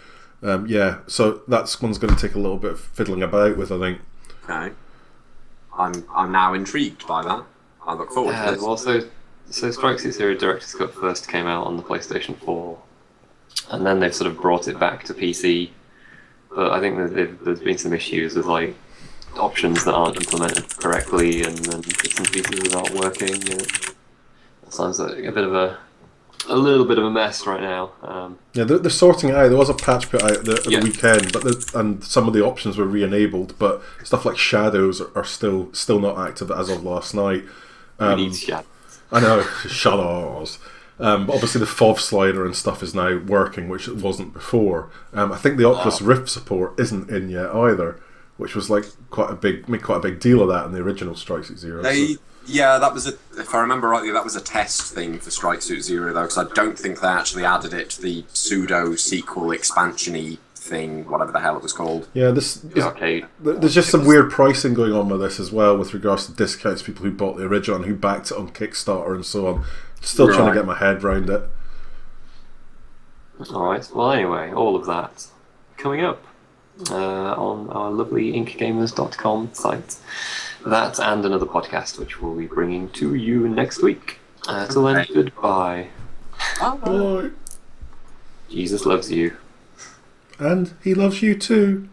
yeah. So that's one's going to take a little bit of fiddling about with, I think. Okay. I'm now intrigued by that. I look forward to this. Well, so Strike Suit Zero Director's Cut first came out on the PlayStation 4, and then they've sort of brought it back to PC. But I think there's been some issues with like options that aren't implemented correctly, and then bits and pieces that aren't working. It sounds like a little bit of a mess right now. Yeah, they're sorting it out. There was a patch put out at the weekend, and some of the options were re-enabled, but stuff like shadows are still not active as of last night. We need shadows. I know, shadows. But obviously the FOV slider and stuff is now working, which it wasn't before. I think the Oculus Rift support isn't in yet either, which was like made quite a big deal of that in the original Strike Suit Zero. Yeah, that was if I remember rightly, that was a test thing for Strike Suit Zero though, because I don't think they actually added it to the pseudo sequel expansion-y thing, whatever the hell it was called. Yeah, there's just some weird pricing going on with this as well, with regards to discounts, people who bought the original and who backed it on Kickstarter and so on. Still trying to get my head around it. Alright, well anyway, all of that coming up on our lovely IncGamers.com site. That and another podcast which we'll be bringing to you next week. Till then, goodbye. Bye. Jesus loves you. And he loves you too.